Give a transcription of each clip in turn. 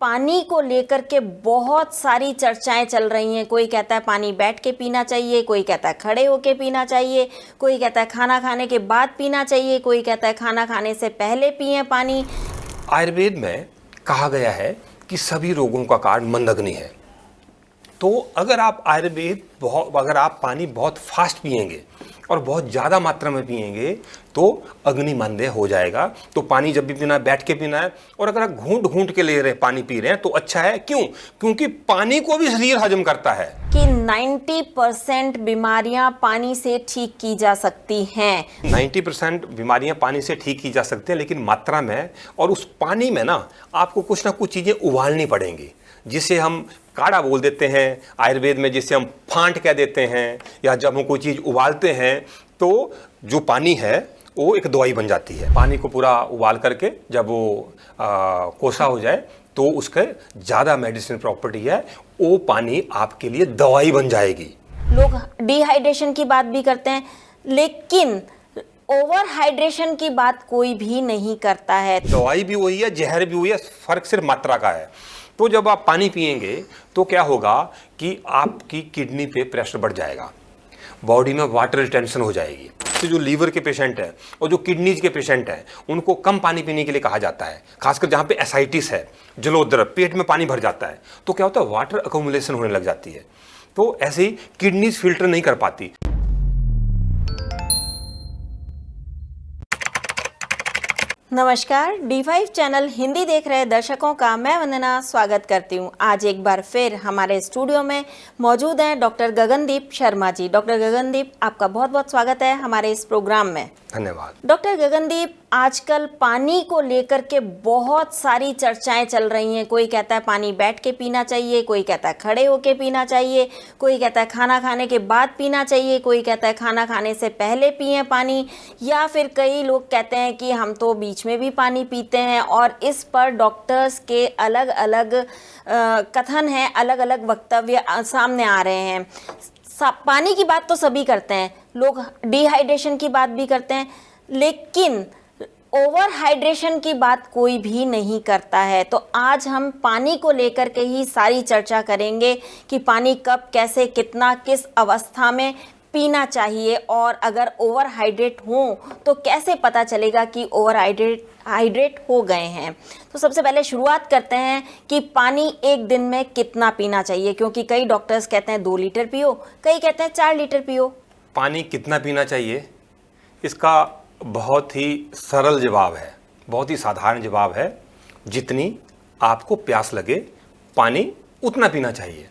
पानी को लेकर के बहुत सारी चर्चाएं चल रही हैं। कोई कहता है पानी बैठ के पीना चाहिए, कोई कहता है खड़े होके पीना चाहिए, कोई कहता है खाना खाने के बाद पीना चाहिए, कोई कहता है खाना खाने से पहले पिएं पानी। आयुर्वेद में कहा गया है कि सभी रोगों का कारण मंदग्नि है। तो अगर आप पानी बहुत फास्ट पिएंगे और बहुत ज़्यादा मात्रा में पिएंगे तो अग्नि मंदे हो जाएगा। तो पानी जब भी पीना है बैठ के पीना है, और अगर आप घूंट घूंट के ले रहे पानी पी रहे हैं तो अच्छा है। क्यों? क्योंकि पानी को भी शरीर हजम करता है। कि 90% बीमारियां पानी से ठीक की जा सकती हैं। 90% बीमारियां पानी से ठीक की जा सकती हैं, लेकिन मात्रा में। और उस पानी में ना आपको कुछ ना कुछ चीज़ें उबालनी पड़ेंगी, जिसे हम काढ़ा बोल देते हैं आयुर्वेद में, जिसे हम फांट कह देते हैं। या जब हम कोई चीज़ उबालते हैं तो जो पानी है वो एक दवाई बन जाती है। पानी को पूरा उबाल करके जब वो कोसा हो जाए तो उसके ज़्यादा मेडिसिन प्रॉपर्टी है, वो पानी आपके लिए दवाई बन जाएगी। लोग डिहाइड्रेशन की बात भी करते हैं, लेकिन ओवर हाइड्रेशन की बात कोई भी नहीं करता है। दवाई भी वही है, जहर भी वही है, फर्क सिर्फ मात्रा का है। तो जब आप पानी पिएंगे तो क्या होगा कि आपकी किडनी पे प्रेशर बढ़ जाएगा, बॉडी में वाटर रिटेंशन हो जाएगी। तो जो लीवर के पेशेंट हैं और जो किडनीज के पेशेंट हैं उनको कम पानी पीने के लिए कहा जाता है, खासकर जहाँ पे एसाइटिस है, जलोदर, पेट में पानी भर जाता है, तो क्या होता है वाटर अकोमुलेशन होने लग जाती है। तो ऐसे ही किडनीज फिल्टर नहीं कर पाती। नमस्कार, D5 चैनल हिंदी देख रहे दर्शकों का मैं वंदना स्वागत करती हूँ। आज एक बार फिर हमारे स्टूडियो में मौजूद हैं डॉक्टर गगनदीप शर्मा जी। डॉक्टर गगनदीप, आपका बहुत बहुत स्वागत है हमारे इस प्रोग्राम में। धन्यवाद। डॉक्टर गगनदीप, आजकल पानी को लेकर के बहुत सारी चर्चाएं चल रही हैं। कोई कहता है पानी बैठ के पीना चाहिए, कोई कहता है खड़े होके पीना चाहिए, कोई कहता है खाना खाने के बाद पीना चाहिए, कोई कहता है खाना खाने से पहले पिएं पानी, या फिर कई लोग कहते हैं कि हम तो बीच में भी पानी पीते हैं। और इस पर डॉक्टर्स के अलग अलग कथन हैं, अलग अलग वक्तव्य सामने आ रहे हैं। पानी की बात तो सभी करते हैं, लोग डिहाइड्रेशन की बात भी करते हैं, लेकिन ओवर हाइड्रेशन की बात कोई भी नहीं करता है। तो आज हम पानी को लेकर के ही सारी चर्चा करेंगे कि पानी कब, कैसे, कितना, किस अवस्था में पीना चाहिए, और अगर ओवर हाइड्रेट हो तो कैसे पता चलेगा कि ओवर हाइड्रेट हो गए हैं। तो सबसे पहले शुरुआत करते हैं कि पानी एक दिन में कितना पीना चाहिए, क्योंकि कई डॉक्टर्स कहते हैं 2 लीटर पियो, कई कहते हैं 4 लीटर पियो। पानी कितना पीना चाहिए, इसका बहुत ही सरल जवाब है, बहुत ही साधारण जवाब है। जितनी आपको प्यास लगे पानी उतना पीना चाहिए।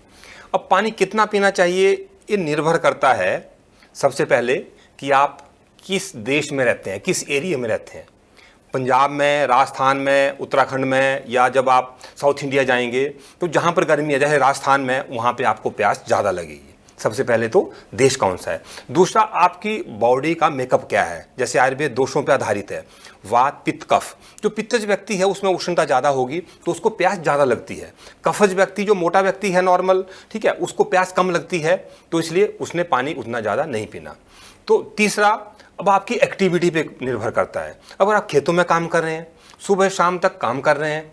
अब पानी कितना पीना चाहिए ये निर्भर करता है सबसे पहले कि आप किस देश में रहते हैं, किस एरिया में रहते हैं। पंजाब में, राजस्थान में, उत्तराखंड में, या जब आप साउथ इंडिया जाएंगे तो जहाँ पर गर्मी है, जैसे राजस्थान में, वहाँ पे आपको प्यास ज़्यादा लगेगी। सबसे पहले तो देश कौन सा है। दूसरा, आपकी बॉडी का मेकअप क्या है। जैसे आयुर्वेद दोषों पे आधारित है, वात, पित्त, कफ। जो पित्तज व्यक्ति है उसमें उष्णता ज़्यादा होगी तो उसको प्यास ज़्यादा लगती है। कफज व्यक्ति, जो मोटा व्यक्ति है नॉर्मल, ठीक है, उसको प्यास कम लगती है, तो इसलिए उसने पानी उतना ज़्यादा नहीं पीना। तो तीसरा, अब आपकी एक्टिविटी पे निर्भर करता है। अगर आप खेतों में काम कर रहे हैं, सुबह शाम तक काम कर रहे हैं,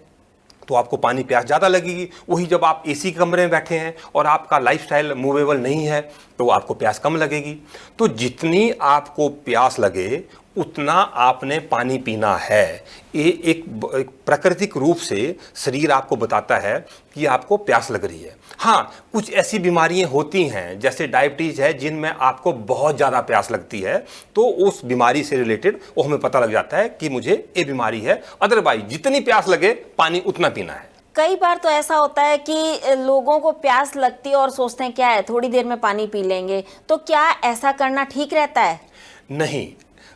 तो आपको पानी प्यास ज़्यादा लगेगी। वही जब आप एसी कमरे में बैठे हैं और आपका लाइफस्टाइल मूवेबल नहीं है तो आपको प्यास कम लगेगी। तो जितनी आपको प्यास लगे उतना आपने पानी पीना है। ये एक प्राकृतिक रूप से शरीर आपको बताता है कि आपको प्यास लग रही है। हाँ, कुछ ऐसी बीमारियां होती हैं जैसे डायबिटीज़ है, जिनमें आपको बहुत ज़्यादा प्यास लगती है, तो उस बीमारी से रिलेटेड वो हमें पता लग जाता है कि मुझे ये बीमारी है। अदरवाइज जितनी प्यास लगे पानी उतना पीना है। कई बार तो ऐसा होता है कि लोगों को प्यास लगती है और सोचते हैं क्या है, थोड़ी देर में पानी पी लेंगे। तो क्या ऐसा करना ठीक रहता है? नहीं,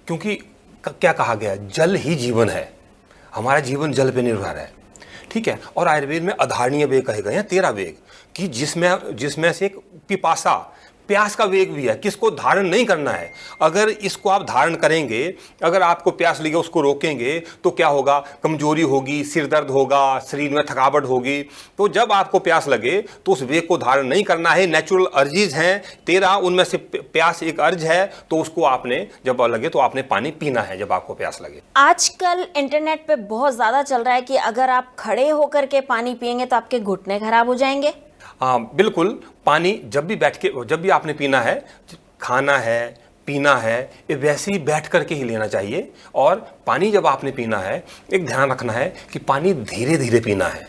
क्योंकि क्या कहा गया, जल ही जीवन है। हमारा जीवन जल पे निर्भर है, ठीक है। और आयुर्वेद में अधारणीय वेग कहे गए हैं, 13 वेग, कि जिसमें से एक पिपासा, प्यास का वेग भी है, किसको धारण नहीं करना है। अगर इसको आप धारण करेंगे, अगर आपको प्यास लगे उसको रोकेंगे तो क्या होगा, कमजोरी होगी, सिर दर्द होगा, शरीर में थकावट होगी। तो जब आपको प्यास लगे तो उस वेग को धारण नहीं करना है। नेचुरल अर्जीज हैं 13, उनमें से प्यास एक अर्ज है, तो उसको आपने जब लगे तो आपने पानी पीना है जब आपको प्यास लगे। आजकल इंटरनेट पे बहुत ज़्यादा चल रहा है कि अगर आप खड़े होकर के पानी पिएंगे तो आपके घुटने खराब हो जाएंगे। हाँ बिल्कुल, पानी जब भी आपने पीना है, खाना है, पीना है, ये वैसे ही बैठ करके ही लेना चाहिए। और पानी जब आपने पीना है, एक ध्यान रखना है कि पानी धीरे धीरे पीना है।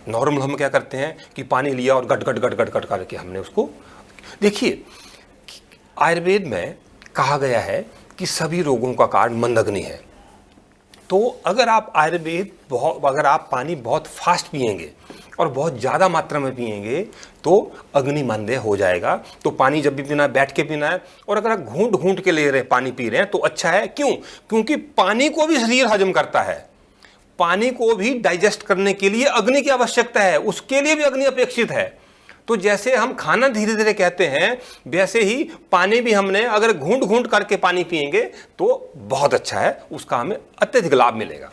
नॉर्मल हम क्या करते हैं कि पानी लिया और गट गट गट गट गट करके हमने उसको, देखिए आयुर्वेद में कहा गया है कि सभी रोगों का कारण मंदग्नि है। तो अगर आप अगर आप पानी बहुत फास्ट पिएंगे और बहुत ज़्यादा मात्रा में पिएंगे तो अग्नि मंदे हो जाएगा। तो पानी जब भी पीना है बैठ के पीना है। और अगर आप घूंट घूंट के ले रहे पानी पी रहे हैं तो अच्छा है। क्यों? क्योंकि पानी को भी शरीर हजम करता है, पानी को भी डाइजेस्ट करने के लिए अग्नि की आवश्यकता है, उसके लिए भी अग्नि अपेक्षित है। तो जैसे हम खाना धीरे धीरे कहते हैं, वैसे ही पानी भी हमने अगर घूंट घूंट करके पानी पिएंगे तो बहुत अच्छा है, उसका हमें अत्यधिक लाभ मिलेगा।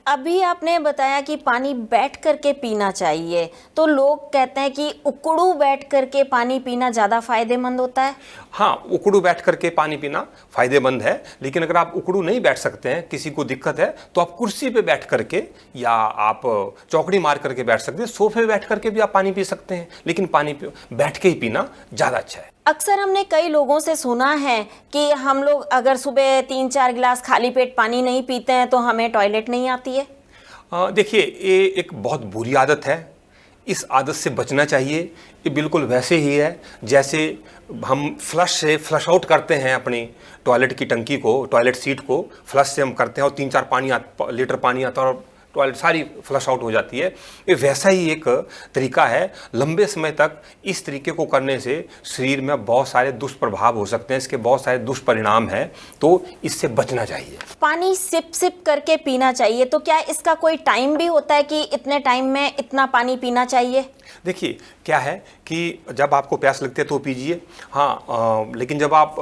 अभी आपने बताया कि पानी बैठ करके पीना चाहिए, तो लोग कहते हैं कि उकड़ू बैठ करके पानी पीना ज़्यादा फायदेमंद होता है। हाँ, उकड़ू बैठ करके पानी पीना फायदेमंद है, लेकिन अगर आप उकड़ू नहीं बैठ सकते हैं, किसी को दिक्कत है, तो आप कुर्सी पे बैठ करके या आप चौकड़ी मार करके बैठ सकते हैं, सोफे पे बैठ करके भी आप पानी पी सकते हैं, लेकिन पानी बैठ के ही पीना ज़्यादा अच्छा है। अक्सर हमने कई लोगों से सुना है कि हम लोग अगर सुबह 3-4 गिलास खाली पेट पानी नहीं पीते हैं तो हमें टॉयलेट नहीं आती है। देखिए, ये एक बहुत बुरी आदत है, इस आदत से बचना चाहिए। ये बिल्कुल वैसे ही है जैसे हम फ्लश आउट करते हैं अपनी टॉयलेट की टंकी को, टॉयलेट सीट को फ्लश से हम करते हैं और 3-4 लीटर पानी आता है और टॉयलेट सारी फ्लश आउट हो जाती है। ये वैसा ही एक तरीका है। लंबे समय तक इस तरीके को करने से शरीर में बहुत सारे दुष्प्रभाव हो सकते हैं, इसके बहुत सारे दुष्परिणाम हैं, तो इससे बचना चाहिए। पानी सिप सिप करके पीना चाहिए, तो क्या इसका कोई टाइम भी होता है कि इतने टाइम में इतना पानी पीना चाहिए? देखिए क्या है कि जब आपको प्यास लगती है तो पीजिए, हाँ, लेकिन जब आप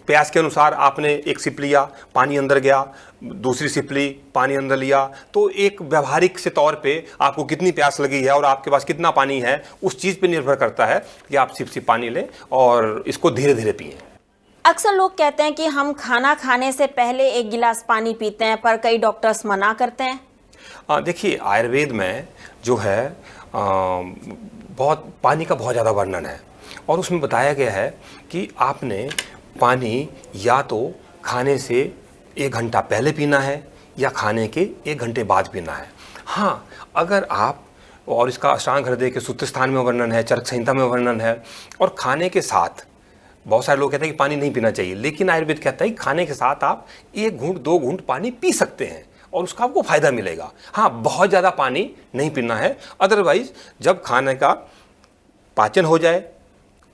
प्यास के अनुसार आपने एक सिप लिया, पानी अंदर गया, दूसरी सिप ली, पानी अंदर लिया, तो एक व्यवहारिक से तौर पे आपको कितनी प्यास लगी है और आपके पास कितना पानी है, उस चीज़ पे निर्भर करता है कि आप सिप सिप पानी लें और इसको धीरे धीरे पिएं। अक्सर लोग कहते हैं कि हम खाना खाने से पहले 1 गिलास पानी पीते हैं, पर कई डॉक्टर्स मना करते हैं। देखिए, आयुर्वेद में जो है बहुत पानी का बहुत ज़्यादा वर्णन है और उसमें बताया गया है कि आपने पानी या तो खाने से 1 घंटा पहले पीना है या खाने के 1 घंटे बाद पीना है। हाँ, अगर आप, और इसका अष्टांग हृदय के सूत्र स्थान में वर्णन है, चरक संहिता में वर्णन है, और खाने के साथ बहुत सारे लोग कहते हैं कि पानी नहीं पीना चाहिए, लेकिन आयुर्वेद कहता है कि खाने के साथ आप 1 घूंट 2 घूंट पानी पी सकते हैं और उसका आपको फायदा मिलेगा। हाँ, बहुत ज़्यादा पानी नहीं पीना है। अदरवाइज जब खाने का पाचन हो जाए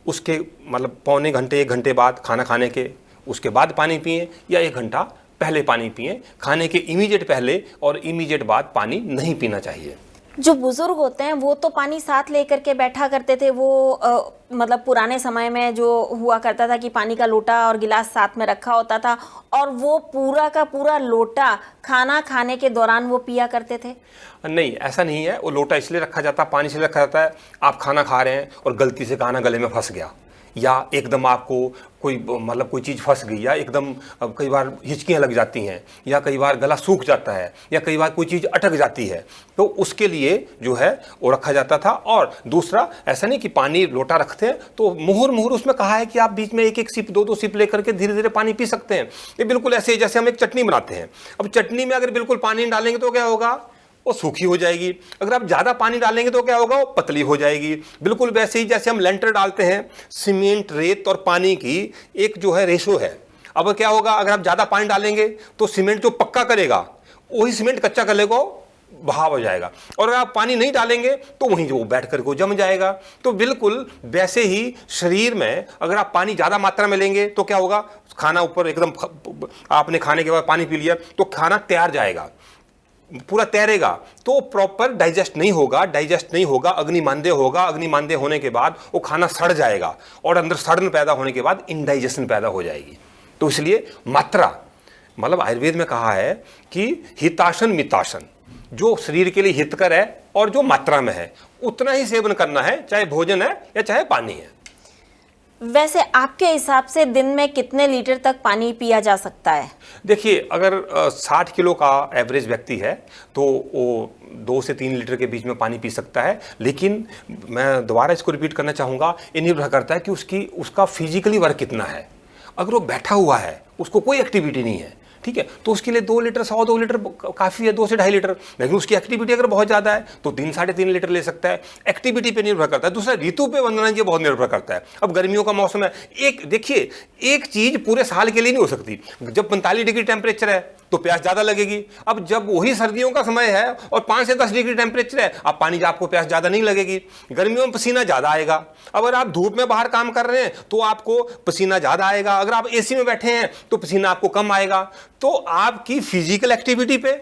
उसके मतलब पौने घंटे 1 घंटे बाद खाना खाने के, उसके बाद पानी पिएं या 1 घंटा पहले पानी पिएं। खाने के इमीडिएट पहले और इमीडिएट बाद पानी नहीं पीना चाहिए। जो बुजुर्ग होते हैं वो तो पानी साथ लेकर के बैठा करते थे, वो मतलब पुराने समय में जो हुआ करता था कि पानी का लोटा और गिलास साथ में रखा होता था और वो पूरा का पूरा लोटा खाना खाने के दौरान वो पिया करते थे। नहीं, ऐसा नहीं है। वो लोटा इसलिए रखा जाता है, पानी इसलिए रखा जाता है, आप खाना खा रहे हैं और गलती से खाना गले में फंस गया या एकदम आपको कोई चीज़ फंस गई या एकदम कई बार हिचकियाँ लग जाती हैं या कई बार गला सूख जाता है या कई बार कोई चीज़ अटक जाती है, तो उसके लिए जो है वो रखा जाता था। और दूसरा, ऐसा नहीं कि पानी लोटा रखते हैं तो मुहुर उसमें कहा है कि आप बीच में 1-1 सिप 2-2 सिप लेकर के धीरे धीरे पानी पी सकते हैं। ये बिल्कुल ऐसे ही जैसे हम एक चटनी बनाते हैं। अब चटनी में अगर बिल्कुल पानी डालेंगे तो क्या होगा, वो सूखी हो जाएगी। अगर आप ज़्यादा पानी डालेंगे तो क्या होगा, वो पतली हो जाएगी। बिल्कुल वैसे ही जैसे हम लेंटर डालते हैं, सीमेंट, रेत और पानी की एक जो है रेशो है। अब क्या होगा, अगर आप ज़्यादा पानी डालेंगे तो सीमेंट जो पक्का करेगा वही सीमेंट कच्चा कर लेगा, बहाव हो जाएगा। और अगर आप पानी नहीं डालेंगे तो वहीं जो बैठ कर को जम जाएगा। तो बिल्कुल वैसे ही शरीर में अगर आप पानी ज़्यादा मात्रा में लेंगे तो क्या होगा, खाना ऊपर एकदम, आपने खाने के बाद पानी पी लिया तो खाना तैयार जाएगा पूरा तैरेगा तो प्रॉपर डाइजेस्ट नहीं होगा, अग्निमांद्य होगा। अग्निमांद्य होने के बाद वो खाना सड़ जाएगा और अंदर सड़न पैदा होने के बाद इंडाइजेशन पैदा हो जाएगी। तो इसलिए मात्रा, मतलब आयुर्वेद में कहा है कि हितासन मितासन, जो शरीर के लिए हितकर है और जो मात्रा में है उतना ही सेवन करना है, चाहे भोजन है या चाहे पानी है। वैसे आपके हिसाब से दिन में कितने लीटर तक पानी पिया जा सकता है? देखिए, अगर 60 किलो का एवरेज व्यक्ति है तो वो 2 से 3 लीटर के बीच में पानी पी सकता है। लेकिन मैं दोबारा इसको रिपीट करना चाहूँगा, ये निर्भर करता है कि उसका फिजिकली वर्क कितना है। अगर वो बैठा हुआ है, उसको कोई एक्टिविटी नहीं है, ठीक है, तो उसके लिए 2 लीटर 1.25 2 लीटर काफ़ी है, 2 से 2.5 लीटर। लेकिन उसकी एक्टिविटी अगर बहुत ज़्यादा है तो 3 साढ़े 3 लीटर ले सकता है। एक्टिविटी पे निर्भर करता है। दूसरा, ऋतु पे वंदना जी बहुत निर्भर करता है। अब गर्मियों का मौसम है, देखिए एक चीज़ पूरे साल के लिए नहीं हो सकती। जब 45 डिग्री टेम्परेचर है तो प्यास ज़्यादा लगेगी। अब जब वही सर्दियों का समय है और 5 से 10 डिग्री टेम्परेचर है, अब पानी आपको प्यास ज़्यादा नहीं लगेगी। गर्मियों में पसीना ज़्यादा आएगा। अगर आप धूप में बाहर काम कर रहे हैं तो आपको पसीना ज़्यादा आएगा। अगर आप एसी में बैठे हैं तो पसीना आपको कम आएगा। तो आपकी फिजिकल एक्टिविटी पे,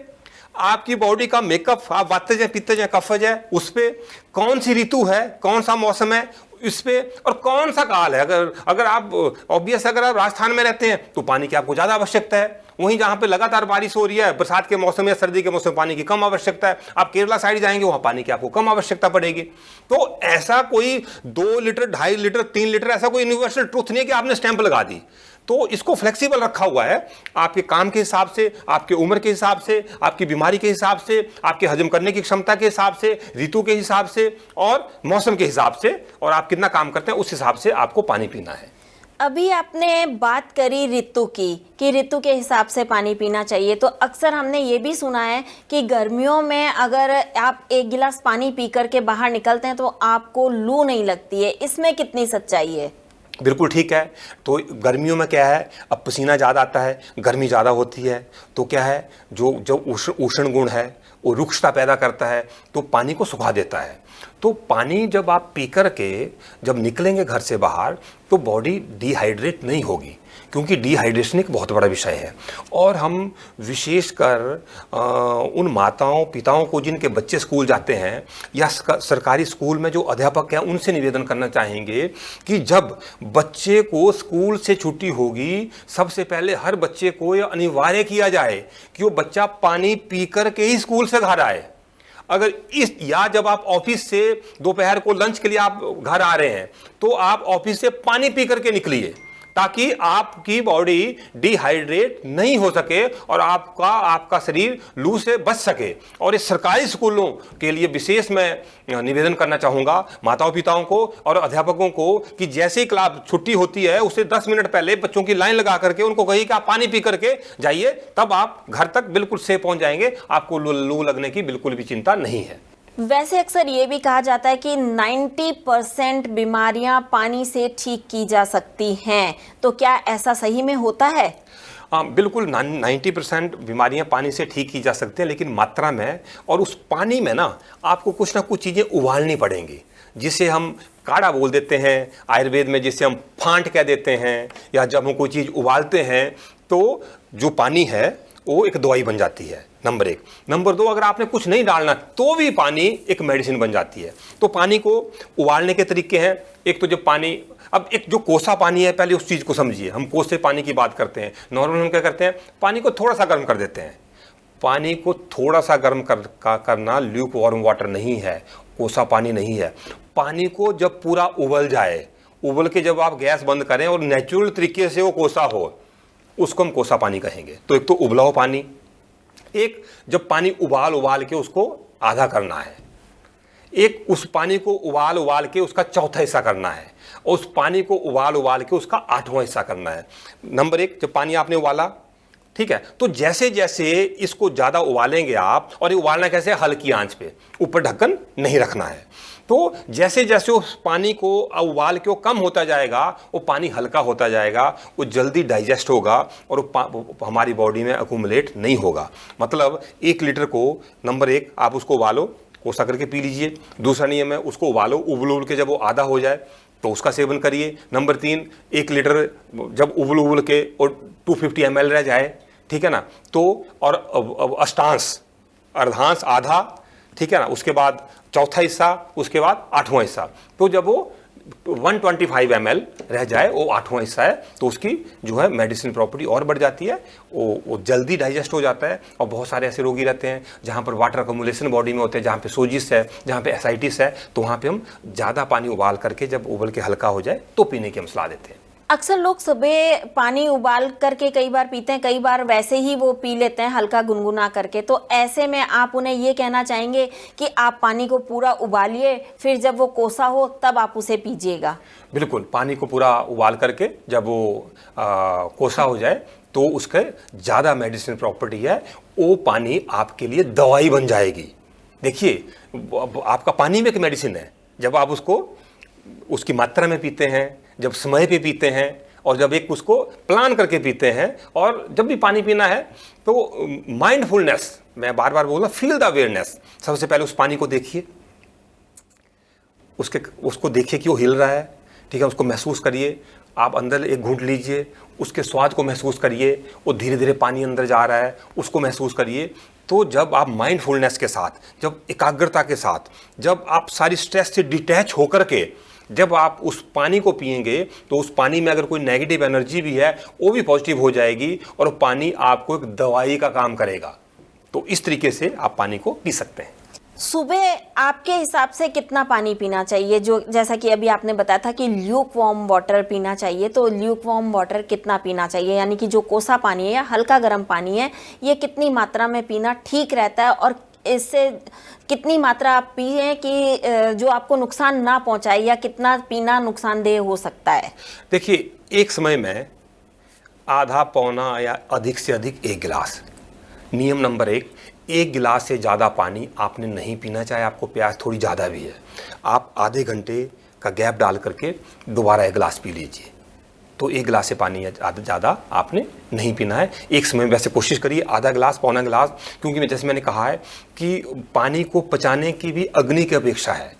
आपकी बॉडी का मेकअप, आप वातज है, पित्तज है, कफज है, उस पे, कौन सी ऋतु है, कौन सा मौसम है इस पे, और कौन सा काल है। अगर आप ऑब्वियस अगर आप राजस्थान में रहते हैं तो पानी की आपको ज़्यादा आवश्यकता है। वहीं जहाँ पे लगातार बारिश हो रही है, बरसात के मौसम या सर्दी के मौसम में पानी की कम आवश्यकता है। आप केरला साइड जाएंगे, वहाँ पानी की आपको कम आवश्यकता पड़ेगी। तो ऐसा कोई 2 लीटर 2.5 लीटर 3 लीटर ऐसा कोई यूनिवर्सल ट्रूथ नहीं है कि आपने स्टैंप लगा दी। तो इसको फ्लेक्सिबल रखा हुआ है, आपके काम के हिसाब से, आपके उम्र के हिसाब से, आपकी बीमारी के हिसाब से, आपके हजम करने की क्षमता के हिसाब से, ऋतु के हिसाब से और मौसम के हिसाब से, और आप कितना काम करते हैं उस हिसाब से आपको पानी पीना है। अभी आपने बात करी ऋतु की, कि ऋतु के हिसाब से पानी पीना चाहिए। तो अक्सर हमने ये भी सुना है कि गर्मियों में अगर आप 1 गिलास पानी पी करके बाहर निकलते हैं तो आपको लू नहीं लगती है। इसमें कितनी सच्चाई है? बिल्कुल ठीक है। तो गर्मियों में क्या है, अब पसीना ज़्यादा आता है, गर्मी ज़्यादा होती है, तो क्या है, जो उष्ण गुण है वो रुक्षता पैदा करता है, तो पानी को सुखा देता है। तो पानी जब आप पी कर के जब निकलेंगे घर से बाहर तो बॉडी डिहाइड्रेट नहीं होगी, क्योंकि डिहाइड्रेशन एक बहुत बड़ा विषय है। और हम विशेषकर उन माताओं पिताओं को जिनके बच्चे स्कूल जाते हैं या सरकारी स्कूल में जो अध्यापक हैं उनसे निवेदन करना चाहेंगे कि जब बच्चे को स्कूल से छुट्टी होगी, सबसे पहले हर बच्चे को यह अनिवार्य किया जाए कि वो बच्चा पानी पी कर के ही स्कूल से घर आए। अगर या जब आप ऑफिस से दोपहर को लंच के लिए आप घर आ रहे हैं तो आप ऑफिस से पानी पी करके निकलिए, ताकि आपकी बॉडी डिहाइड्रेट नहीं हो सके और आपका शरीर लू से बच सके। और इस सरकारी स्कूलों के लिए विशेष मैं निवेदन करना चाहूँगा माताओं पिताओं को और अध्यापकों को कि जैसे ही क्लास छुट्टी होती है उससे 10 मिनट पहले बच्चों की लाइन लगा करके उनको कहिए कि आप पानी पी करके जाइए, तब आप घर तक बिल्कुल सेफ पहुँच जाएंगे। आपको लू लगने की बिल्कुल भी चिंता नहीं है। वैसे अक्सर ये भी कहा जाता है कि 90% बीमारियां पानी से ठीक की जा सकती हैं, तो क्या ऐसा सही में होता है? बिल्कुल 90% बीमारियां पानी से ठीक की जा सकती हैं, लेकिन मात्रा में। और उस पानी में ना आपको कुछ ना कुछ चीज़ें उबालनी पड़ेंगी, जिसे हम काढ़ा बोल देते हैं आयुर्वेद में, जिसे हम फांट कह देते हैं। या जब हम कोई चीज़ उबालते हैं तो जो पानी है वो एक दवाई बन जाती है, नंबर 1। नंबर 2, अगर आपने कुछ नहीं डालना तो भी पानी एक मेडिसिन बन जाती है। तो पानी को उबालने के तरीके हैं। एक तो जब पानी, अब एक जो कोसा पानी है, पहले उस चीज़ को समझिए। हम कोसे पानी की बात करते हैं, नॉर्मल हम क्या करते हैं, पानी को थोड़ा सा गर्म कर देते हैं। पानी को थोड़ा सा गर्म करना ल्यूक वार्म वाटर नहीं है, कोसा पानी नहीं है। पानी को जब पूरा उबल जाए, उबल के जब आप गैस बंद करें और नेचुरल तरीके से वो कोसा हो, उसको हम कोसा पानी कहेंगे। तो एक तो उबला हो पानी, एक जब पानी उबाल के उसको आधा करना है, एक उस पानी को उबाल के उसका चौथा हिस्सा करना है, और उस पानी को उबाल के उसका 8वां हिस्सा करना है। नंबर 1, जब पानी आपने उबाला, ठीक है, तो जैसे जैसे इसको ज़्यादा उबालेंगे आप, और ये उबालना कैसे, हल्की आंच पे, ऊपर ढक्कन नहीं रखना है। तो जैसे जैसे उस पानी को उबाल के वो कम होता जाएगा, वो पानी हल्का होता जाएगा, वो जल्दी डाइजेस्ट होगा और वो हमारी बॉडी में अकुमुलेट नहीं होगा। मतलब 1 लीटर को, नंबर 1 आप उसको उबालो, कोसा करके पी लीजिए। दूसरा नियम है, उसको उबालो, उबल के जब वो आधा हो जाए तो उसका सेवन करिए। नंबर 3, 1 लीटर जब उबल के और 250 ml रह जाए, ठीक है ना, तो और अर्धांश आधा, ठीक है ना, उसके बाद चौथा हिस्सा, उसके बाद आठवां हिस्सा। तो जब वो 125 ml रह जाए, वो आठवां हिस्सा है, तो उसकी जो है मेडिसिन प्रॉपर्टी और बढ़ जाती है, वो जल्दी डाइजेस्ट हो जाता है। और बहुत सारे ऐसे रोगी रहते हैं जहाँ पर वाटर अकोमुलेशन बॉडी में होते हैं, जहाँ पे सोजिस है, जहाँ पे एसाइटिस है, तो वहाँ पे हम ज़्यादा पानी उबाल करके, जब उबल के हल्का हो जाए तो पीने की हम सलाह देते हैं। अक्सर लोग सुबह पानी उबाल करके कई बार पीते हैं, कई बार वैसे ही वो पी लेते हैं हल्का गुनगुना करके। तो ऐसे में आप उन्हें ये कहना चाहेंगे कि आप पानी को पूरा उबालिए, फिर जब वो कोसा हो तब आप उसे पीजिएगा? बिल्कुल, पानी को पूरा उबाल करके जब वो कोसा हो जाए तो उसके ज़्यादा मेडिसिन प्रॉपर्टी है, वो पानी आपके लिए दवाई बन जाएगी। देखिए, आपका पानी में एक मेडिसिन है। जब आप उसको उसकी मात्रा में पीते हैं, जब समय पे पीते हैं, और जब एक उसको प्लान करके पीते हैं, और जब भी पानी पीना है तो माइंडफुलनेस, मैं बार बार बोल रहा हूँ, फील द अवेयरनेस। सबसे पहले उस पानी को देखिए, उसको देखिए कि वो हिल रहा है, ठीक है, उसको महसूस करिए। आप अंदर एक घूंट लीजिए, उसके स्वाद को महसूस करिए, वो धीरे धीरे पानी अंदर जा रहा है, उसको महसूस करिए। तो जब आप माइंडफुलनेस के साथ, जब एकाग्रता के साथ, जब आप सारी स्ट्रेस से डिटैच होकर के जब आप उस पानी को पिएंगे, तो उस पानी में अगर कोई नेगेटिव एनर्जी भी है वो भी पॉजिटिव हो जाएगी, और वो पानी आपको एक दवाई का काम करेगा। तो इस तरीके से आप पानी को पी सकते हैं। सुबह आपके हिसाब से कितना पानी पीना चाहिए? जो जैसा कि अभी आपने बताया था कि ल्यूक वार्म वाटर पीना चाहिए, तो ल्यूक वार्म वाटर कितना पीना चाहिए? यानी कि जो कोसा पानी है या हल्का गर्म पानी है, ये कितनी मात्रा में पीना ठीक रहता है, और इससे कितनी मात्रा आप पिए कि जो आपको नुकसान ना पहुंचाए, या कितना पीना नुकसानदेह हो सकता है? देखिए, एक समय में आधा पौना या अधिक से अधिक 1 गिलास। नियम नंबर 1 गिलास से ज़्यादा पानी आपने नहीं पीना, चाहे आपको प्यास थोड़ी ज़्यादा भी है। आप आधे घंटे का गैप डाल करके दोबारा 1 गिलास पी लीजिए। तो 1 गिलास से पानी ज़्यादा आपने नहीं पीना है एक समय। वैसे कोशिश करिए आधा गिलास, पौना गिलास, क्योंकि जैसे मैंने कहा है कि पानी को पचाने की भी अग्नि की अपेक्षा है,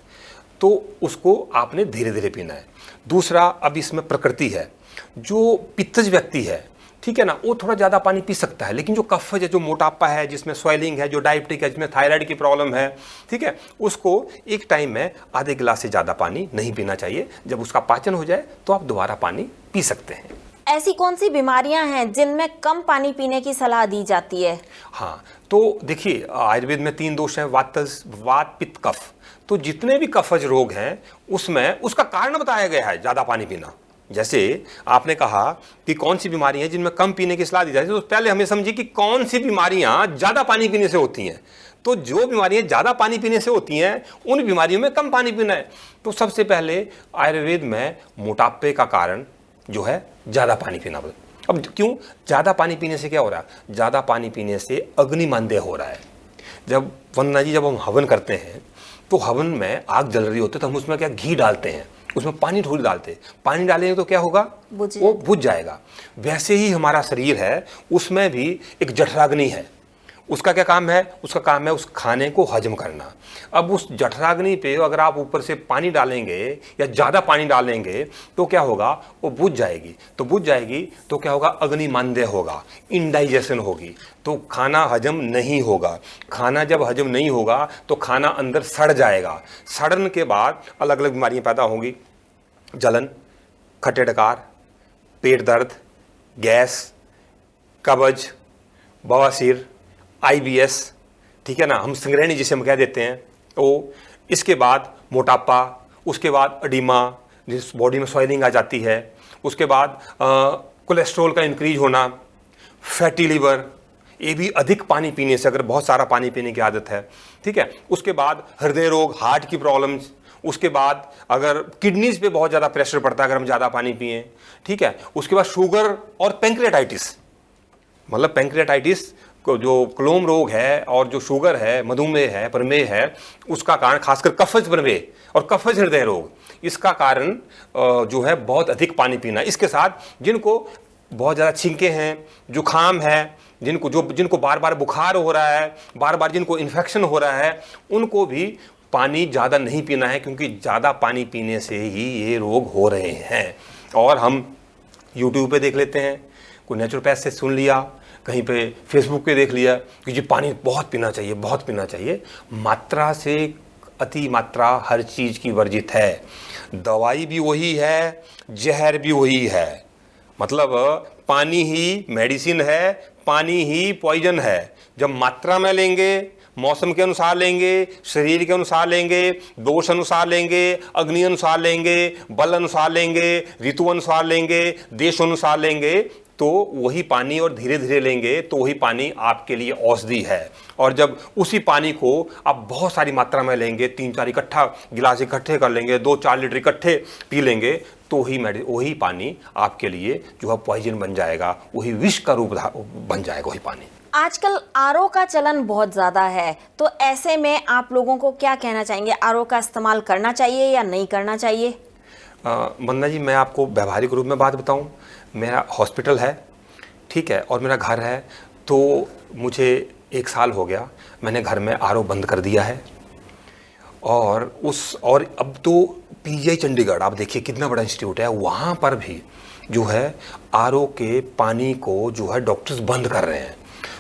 तो उसको आपने धीरे धीरे पीना है। दूसरा, अब इसमें प्रकृति है। जो पित्तज व्यक्ति है, ठीक है ना, वो थोड़ा ज़्यादा पानी पी सकता है, लेकिन जो कफज है, जो मोटापा है, जिसमें स्वेलिंग है, जो डायबिटिक है, जिसमें थायराइड की प्रॉब्लम है, ठीक है, उसको एक टाइम में आधे गिलास से ज़्यादा पानी नहीं पीना चाहिए। जब उसका पाचन हो जाए तो आप दोबारा पानी पी सकते हैं। ऐसी कौन सी बीमारियां हैं जिनमें कम पानी पीने की सलाह दी जाती है? हाँ, तो देखिए, आयुर्वेद में 3 दोष हैं, वात, पित्त, कफ। तो जितने भी कफज रोग हैं उसमें उसका कारण बताया गया है ज़्यादा पानी पीना। जैसे आपने कहा कि कौन सी बीमारियां हैं जिनमें कम पीने की सलाह दी जाती है, तो पहले हमें समझिए कि कौन सी बीमारियां ज़्यादा पानी पीने से होती हैं। तो जो बीमारियां ज़्यादा पानी पीने से होती हैं, उन बीमारियों में कम पानी पीना है। तो सबसे पहले आयुर्वेद में मोटापे का कारण जो है ज़्यादा पानी पीना। अब क्यों ज़्यादा पानी पीने से क्या हो रहा है? ज़्यादा पानी पीने से अग्निमांद्य हो रहा है। जब वंदना जी, जब हम हवन करते हैं तो हवन में आग जल रही होती है, तो हम उसमें क्या घी डालते हैं, उसमें पानी थोड़ी डालते हैं। पानी डालेंगे तो क्या होगा? वो बुझ जाएगा। वैसे ही हमारा शरीर है, उसमें भी एक जठराग्नि है। उसका क्या काम है? उसका काम है उस खाने को हजम करना। अब उस जठराग्नि पे अगर आप ऊपर से पानी डालेंगे या ज़्यादा पानी डालेंगे तो क्या होगा? वो बुझ जाएगी। तो बुझ जाएगी तो क्या होगा? अग्निमांद्य होगा, इंडाइजेशन होगी, तो खाना हजम नहीं होगा। खाना जब हजम नहीं होगा तो खाना अंदर सड़ जाएगा। सड़न के बाद अलग अलग बीमारियाँ पैदा होंगी, जलन, खट्टे डकार, पेट दर्द, गैस, कब्ज, बवासीर, IBS, ठीक है ना, हम संग्रहणी जिसे हम कह देते हैं। तो इसके बाद मोटापा, उसके बाद अडीमा, जिस बॉडी में स्वेलिंग आ जाती है, उसके बाद कोलेस्ट्रॉल का इंक्रीज होना, फैटी लीवर, ये भी अधिक पानी पीने से, अगर बहुत सारा पानी पीने की आदत है, ठीक है। उसके बाद हृदय रोग, हार्ट की प्रॉब्लम्स। उसके बाद अगर किडनीज पे बहुत ज़्यादा प्रेशर पड़ता है अगर हम ज़्यादा पानी पिए, ठीक है। उसके बाद शुगर और पैंक्रियाटाइटिस, मतलब पैंक्रियाटाइटिस को जो क्लोम रोग है और जो शुगर है, मधुमेह है, प्रमेह है, उसका कारण खासकर कफज प्रमेह और कफज हृदय रोग, इसका कारण जो है बहुत अधिक पानी पीना। इसके साथ जिनको बहुत ज़्यादा छींके हैं, जुखाम है, जिनको बार बार बुखार हो रहा है, बार बार जिनको इन्फेक्शन हो रहा है, उनको भी पानी ज़्यादा नहीं पीना है, क्योंकि ज़्यादा पानी पीने से ही ये रोग हो रहे हैं। और हम YouTube पे देख लेते हैं, कोई नेचुरोपैथ से सुन लिया, कहीं पे फेसबुक पे देख लिया कि जी पानी बहुत पीना चाहिए, बहुत पीना चाहिए। मात्रा से अति मात्रा हर चीज़ की वर्जित है। दवाई भी वही है, जहर भी वही है। मतलब पानी ही मेडिसिन है, पानी ही पॉइजन है। जब मात्रा में लेंगे, मौसम के अनुसार लेंगे, शरीर के अनुसार लेंगे, दोष अनुसार लेंगे, अग्नि अनुसार लेंगे, बल अनुसार लेंगे, ऋतु अनुसार लेंगे, देश अनुसार लेंगे, तो वही पानी और धीरे धीरे लेंगे तो वही पानी आपके लिए औषधि है। और जब उसी पानी को आप बहुत सारी मात्रा में लेंगे, 3-4 इकट्ठा गिलास इकट्ठे कर लेंगे, 2-4 लीटर इकट्ठे पी लेंगे, तो वही पानी आपके लिए जो है पॉइजन बन जाएगा, वही विष का रूप बन जाएगा वही पानी। आजकल आरओ का चलन बहुत ज़्यादा है, तो ऐसे में आप लोगों को क्या कहना चाहेंगे? आरओ का इस्तेमाल करना चाहिए या नहीं करना चाहिए? वंदना जी, मैं आपको व्यवहारिक रूप में बात बताऊं, मेरा हॉस्पिटल है, ठीक है, और मेरा घर है, तो मुझे 1 साल हो गया, मैंने घर में आरओ बंद कर दिया है। और अब तो पीजीआई चंडीगढ़, आप देखिए कितना बड़ा इंस्टीट्यूट है, वहाँ पर भी जो है आरओ के पानी को जो है डॉक्टर्स बंद कर रहे हैं।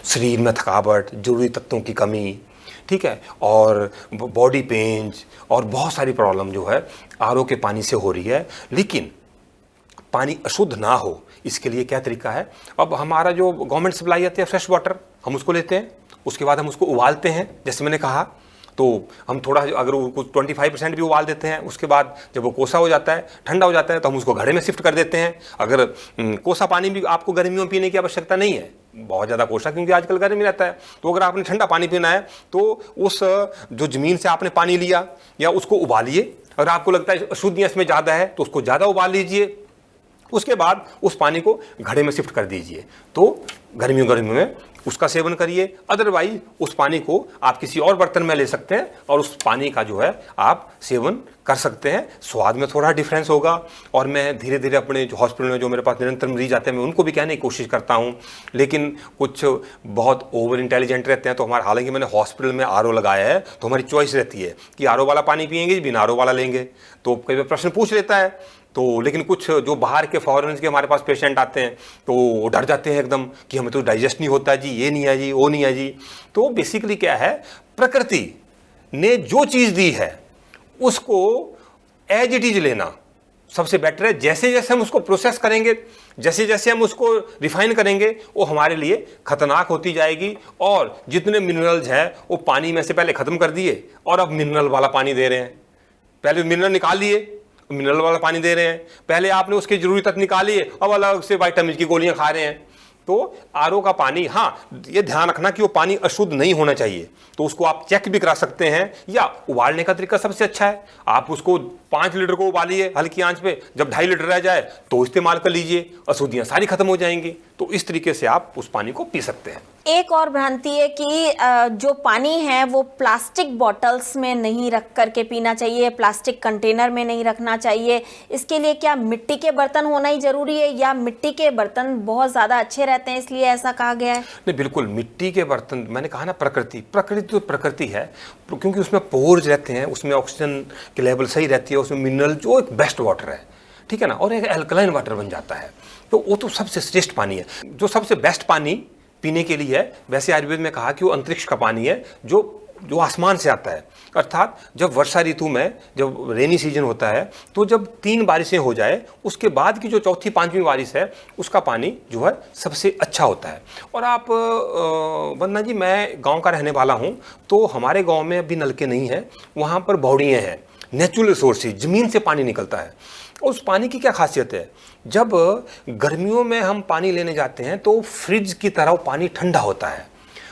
शरीर में थकावट, जरूरी तत्वों की कमी, ठीक है, और बॉडी पेन्स और बहुत सारी प्रॉब्लम जो है आरओ के पानी से हो रही है। लेकिन पानी अशुद्ध ना हो, इसके लिए क्या तरीका है? अब हमारा जो गवर्नमेंट सप्लाई आती है फ्रेश वाटर, हम उसको लेते हैं, उसके बाद हम उसको उबालते हैं, जैसे मैंने कहा, तो हम थोड़ा अगर वो 25% भी उबाल देते हैं, उसके बाद जब वो कोसा हो जाता है, ठंडा हो जाता है, तो हम उसको घड़े में शिफ्ट कर देते हैं। अगर कोसा पानी भी आपको गर्मियों में पीने की आवश्यकता नहीं है, बहुत ज़्यादा कोसा, क्योंकि आजकल गर्मी रहता है, तो अगर आपने ठंडा पानी पीना है तो उस जो ज़मीन से आपने पानी लिया या उसको उबालिए। अगर आपको लगता है अशुद्धियाँ इसमें ज़्यादा है तो उसको ज़्यादा उबाल लीजिए, उसके बाद उस पानी को घड़े में शिफ्ट कर दीजिए, तो गर्मियों में उसका सेवन करिए। अदरवाइज उस पानी को आप किसी और बर्तन में ले सकते हैं और उस पानी का जो है आप सेवन कर सकते हैं। स्वाद में थोड़ा डिफरेंस होगा। और मैं धीरे धीरे अपने जो हॉस्पिटल में जो मेरे पास निरंतर मरीज आते हैं, मैं उनको भी कहने की कोशिश करता हूँ। लेकिन कुछ बहुत ओवर इंटेलिजेंट रहते हैं, तो हालांकि मैंने हॉस्पिटल में आरओ लगाया है, तो हमारी चॉइस रहती है कि आरओ वाला पानी पिएंगे, बिना आरओ वाला लेंगे। तो कई बार प्रश्न पूछ लेता है, तो लेकिन कुछ जो बाहर के फॉरेनर्स के हमारे पास पेशेंट आते हैं, तो डर जाते हैं एकदम कि हमें तो डाइजेस्ट नहीं होता जी, ये नहीं है जी, वो नहीं है जी। तो बेसिकली क्या है, प्रकृति ने जो चीज़ दी है उसको एज इट इज लेना सबसे बेटर है। जैसे जैसे हम उसको प्रोसेस करेंगे, जैसे जैसे हम उसको रिफाइन करेंगे, वो हमारे लिए खतरनाक होती जाएगी। और जितने मिनरल्स हैं वो पानी में से पहले ख़त्म कर दिए और अब मिनरल वाला पानी दे रहे हैं। पहले मिनरल निकाल लिए, मिनरल वाला पानी दे रहे हैं। पहले आपने उसके जरूरी तत्व निकालिए, अब अलग से विटामिन की गोलियां खा रहे हैं। तो आरओ का पानी, हाँ, ये ध्यान रखना कि वो पानी अशुद्ध नहीं होना चाहिए, तो उसको आप चेक भी करा सकते हैं, या उबालने का तरीका सबसे अच्छा है। आप उसको 5 लीटर को उबालिए हल्की आंच पे, जब 2.5 लीटर रह जाए तो इस्तेमाल कर लीजिए, अशुद्धियाँ सारी खत्म हो जाएंगी। तो इस तरीके से आप उस पानी को पी सकते हैं। एक और भ्रांति है कि जो पानी है वो प्लास्टिक बॉटल्स में नहीं रख करके पीना चाहिए, प्लास्टिक कंटेनर में नहीं रखना चाहिए। इसके लिए क्या मिट्टी के बर्तन होना ही जरूरी है, या मिट्टी के बर्तन बहुत ज़्यादा अच्छे रहते हैं इसलिए ऐसा कहा गया है? नहीं, बिल्कुल मिट्टी के बर्तन, मैंने कहा ना, प्रकृति तो प्रकृति है, क्योंकि उसमें पोर्स रहते हैं, उसमें ऑक्सीजन की लेवल सही रहती है, उसमें मिनरल जो एक बेस्ट वाटर है, ठीक है ना, और एक एल्कलाइन वाटर बन जाता है। तो वो तो सबसे श्रेष्ठ पानी है, जो सबसे बेस्ट पानी पीने के लिए है। वैसे आयुर्वेद में कहा कि वो अंतरिक्ष का पानी है, जो आसमान से आता है। अर्थात जब वर्षा ऋतु में, जब रेनी सीजन होता है, तो जब 3 बारिशें हो जाए, उसके बाद की जो 4थी 5वीं बारिश है, उसका पानी जो है सबसे अच्छा होता है। और आप वंदना जी, मैं गांव का रहने वाला हूं, तो हमारे गांव में अभी नलके नहीं हैं, वहां पर बावड़ियाँ हैं, नेचुरल रिसोर्सेज, ज़मीन से पानी निकलता है। उस पानी की क्या खासियत है, जब गर्मियों में हम पानी लेने जाते हैं तो फ्रिज की तरह पानी ठंडा होता है,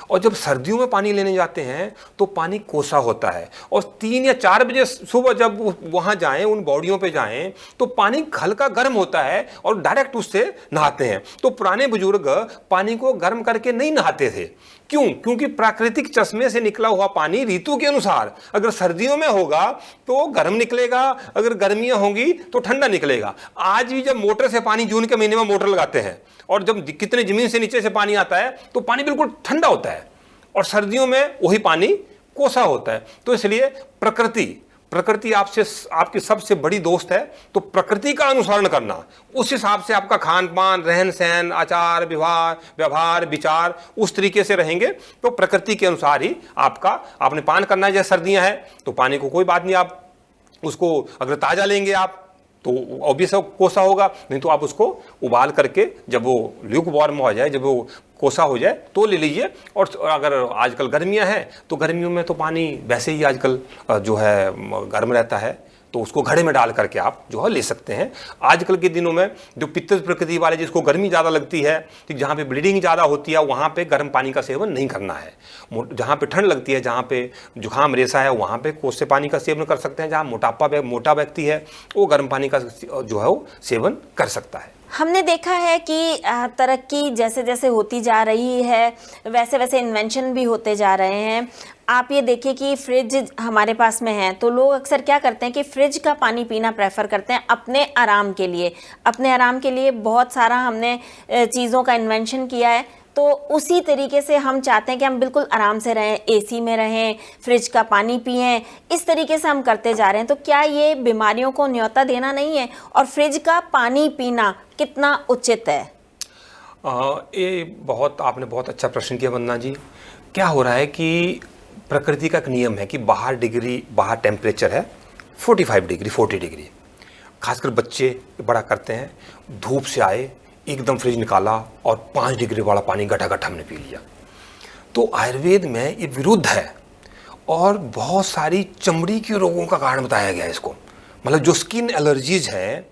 और जब सर्दियों में पानी लेने जाते हैं तो पानी कोसा होता है। और 3 या 4 बजे सुबह जब वहाँ जाएं, उन बॉडियों पे जाएं, तो पानी हल्का गर्म होता है और डायरेक्ट उससे नहाते हैं। तो पुराने बुजुर्ग पानी को गर्म करके नहीं नहाते थे। क्यों? क्योंकि प्राकृतिक चश्मे से निकला हुआ पानी ऋतु के अनुसार, अगर सर्दियों में होगा तो गर्म निकलेगा, अगर गर्मियां होंगी तो ठंडा निकलेगा। आज भी जब मोटर से पानी, जून के महीने में मोटर लगाते हैं, और जब कितने जमीन से नीचे से पानी आता है तो पानी बिल्कुल ठंडा होता है, और सर्दियों में वही पानी कोसा होता है। तो इसलिए प्रकृति प्रकृति आपसे आपकी सबसे बड़ी दोस्त है, तो प्रकृति का अनुसरण करना, उस हिसाब से आपका खान पान, रहन सहन, आचार व्यवहार विचार उस तरीके से रहेंगे तो प्रकृति के अनुसार ही आपने पान करना है। जैसे सर्दियां हैं तो पानी को कोई बात नहीं, आप उसको अगर ताज़ा लेंगे आप तो ऑब्वियस कोसा होगा, नहीं तो आप उसको उबाल करके जब वो ल्यूक वार्म हो जाए, जब वो कोसा हो जाए तो ले लीजिए। और अगर आजकल गर्मियां हैं तो गर्मियों में तो पानी वैसे ही आजकल जो है गर्म रहता है, तो उसको घड़े में डाल करके आप जो है ले सकते हैं। आजकल के दिनों में जो पित्त प्रकृति वाले जिसको गर्मी ज़्यादा लगती है, तो जहाँ पे ब्लीडिंग ज़्यादा होती है वहाँ पे गर्म पानी का सेवन नहीं करना है। जहाँ पे ठंड लगती है, जहाँ पे जुकाम रेशा है, वहाँ पे कोसे पानी का सेवन कर सकते हैं। जहाँ मोटा व्यक्ति है वो गर्म पानी का जो है वो सेवन कर सकता है। हमने देखा है कि तरक्की जैसे जैसे होती जा रही है वैसे वैसे इन्वेंशन भी होते जा रहे हैं। आप ये देखिए कि फ्रिज हमारे पास में है तो लोग अक्सर क्या करते हैं कि फ्रिज का पानी पीना प्रेफर करते हैं अपने आराम के लिए। अपने आराम के लिए बहुत सारा हमने चीज़ों का इन्वेंशन किया है, तो उसी तरीके से हम चाहते हैं कि हम बिल्कुल आराम से रहें, एसी में रहें, फ्रिज का पानी पिएं, इस तरीके से हम करते जा रहे हैं। तो क्या ये बीमारियों को न्योता देना नहीं है? और फ्रिज का पानी पीना कितना उचित है? ये आपने बहुत अच्छा प्रश्न किया वंदना जी। क्या हो रहा है कि प्रकृति का एक नियम है कि बाहर टेम्परेचर है 45 डिग्री 40 डिग्री, खासकर बच्चे बड़ा करते हैं, धूप से आए एकदम फ्रिज निकाला और 5 डिग्री वाला पानी घटाघट हमने पी लिया। तो आयुर्वेद में ये विरुद्ध है और बहुत सारी चमड़ी के रोगों का कारण बताया गया है इसको। मतलब जो स्किन एलर्जीज है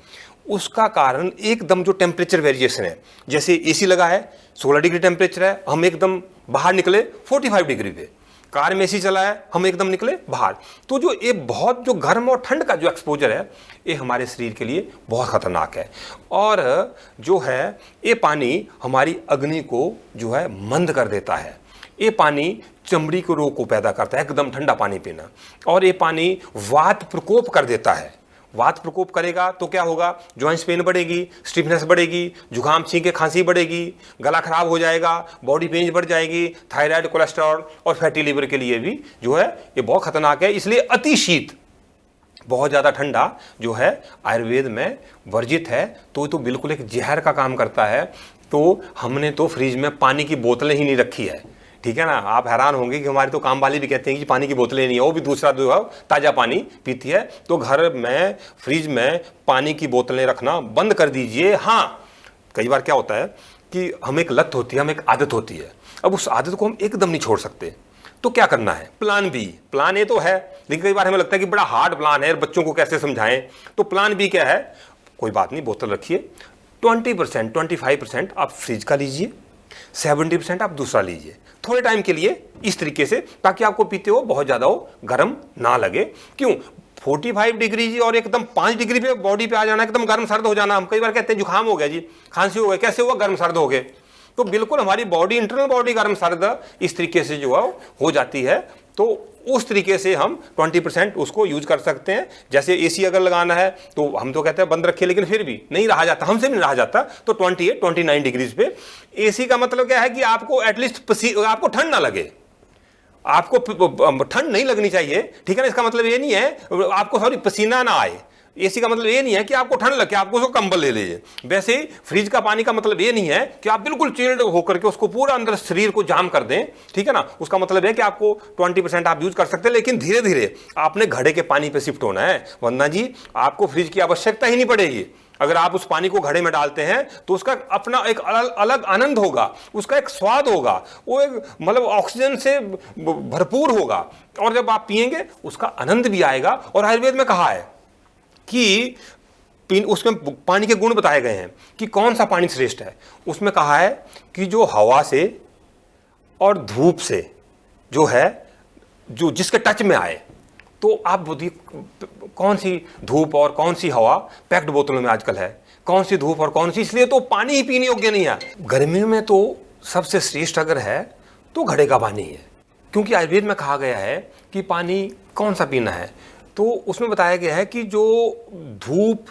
उसका कारण एकदम जो टेम्परेचर वेरिएशन है, जैसे एसी लगा है 16 डिग्री टेम्परेचर है, हम एकदम बाहर निकले 45 डिग्री पे, कार में एसी चला है हम एकदम निकले बाहर, तो जो ये बहुत जो गर्म और ठंड का जो एक्सपोजर है ये हमारे शरीर के लिए बहुत ख़तरनाक है। और जो है ये पानी हमारी अग्नि को जो है मंद कर देता है। ये पानी चमड़ी के रोग को पैदा करता है, एकदम ठंडा पानी पीना। और ये पानी वात प्रकोप कर देता है। वात प्रकोप करेगा तो क्या होगा, जॉइंट्स पेन बढ़ेगी, स्टिफनेस बढ़ेगी, जुकाम छींके खांसी बढ़ेगी, गला खराब हो जाएगा, बॉडी पेन बढ़ जाएगी, थायराइड, कोलेस्ट्रॉल और फैटी लिवर के लिए भी जो है ये बहुत खतरनाक है। इसलिए अति शीत, बहुत ज़्यादा ठंडा जो है आयुर्वेद में वर्जित है। तो बिल्कुल एक जहर का काम करता है। तो हमने तो फ्रिज में पानी की बोतलें ही नहीं रखी है, ठीक है ना। आप हैरान होंगे कि हमारे तो काम वाली भी कहते हैं कि पानी की बोतलें नहीं है, वो भी दूसरा जो है ताज़ा पानी पीती है। तो घर में फ्रिज में पानी की बोतलें रखना बंद कर दीजिए। हाँ, कई बार क्या होता है कि हमें एक लत होती है, हमें एक आदत होती है, अब उस आदत को हम एकदम नहीं छोड़ सकते। तो क्या करना है, प्लान बी। प्लान ए तो है लेकिन कई बार हमें लगता है कि बड़ा हार्ड प्लान है, बच्चों को कैसे समझाएं। तो प्लान बी क्या है, कोई बात नहीं, बोतल रखिए, 20% 25% आप फ्रिज का लीजिए, 70% आप दूसरा लीजिए थोड़े टाइम के लिए इस तरीके से, ताकि आपको पीते हो बहुत ज़्यादा वो गर्म ना लगे। क्यों, 45 डिग्री जी और एकदम 5 डिग्री पे बॉडी पे आ जाना, एकदम गर्म सर्द हो जाना। हम कई बार कहते हैं जुकाम हो गया जी, खांसी हो गया, कैसे हुआ, गर्म सर्द हो गए। तो बिल्कुल हमारी बॉडी, इंटरनल बॉडी गर्म सर्द इस तरीके से जो है हो जाती है। तो उस तरीके से हम 20% उसको यूज कर सकते हैं। जैसे एसी अगर लगाना है तो हम तो कहते हैं बंद रखिए, लेकिन फिर भी नहीं रहा जाता, हमसे भी नहीं रहा जाता। तो 28-29 डिग्रीज पे एसी का मतलब क्या है कि आपको एटलीस्ट आपको ठंड ना लगे, आपको ठंड नहीं लगनी चाहिए, ठीक है ना। इसका मतलब ये नहीं है आपको पसीना ना आए। एसी का मतलब ये नहीं है कि आपको ठंड लगे आपको उसको कंबल ले लीजिए। वैसे ही फ्रिज का पानी का मतलब ये नहीं है कि आप बिल्कुल चिल्ड होकर के उसको पूरा अंदर शरीर को जाम कर दें, ठीक है ना। उसका मतलब है कि आपको 20% आप यूज कर सकते हैं, लेकिन धीरे धीरे आपने घड़े के पानी पे शिफ्ट होना है। वरना जी आपको फ्रिज की आवश्यकता ही नहीं पड़ेगी। अगर आप उस पानी को घड़े में डालते हैं तो उसका अपना एक अलग आनंद होगा, उसका एक स्वाद होगा, वो एक मतलब ऑक्सीजन से भरपूर होगा, और जब आप पिएंगे उसका आनंद भी आएगा। और आयुर्वेद में कहा है कि उसमें पानी के गुण बताए गए हैं कि कौन सा पानी श्रेष्ठ है। उसमें कहा है कि जो हवा से और धूप से जो है, जो जिसके टच में आए, तो आप बोलिए कौन सी धूप और कौन सी हवा पैक्ड बोतलों में आजकल है, कौन सी धूप और कौन सी, इसलिए तो पानी ही पीने योग्य नहीं है। गर्मियों में तो सबसे श्रेष्ठ अगर है तो घड़े का पानी है, क्योंकि आयुर्वेद में कहा गया है कि पानी कौन सा पीना है। तो उसमें बताया गया है कि जो धूप,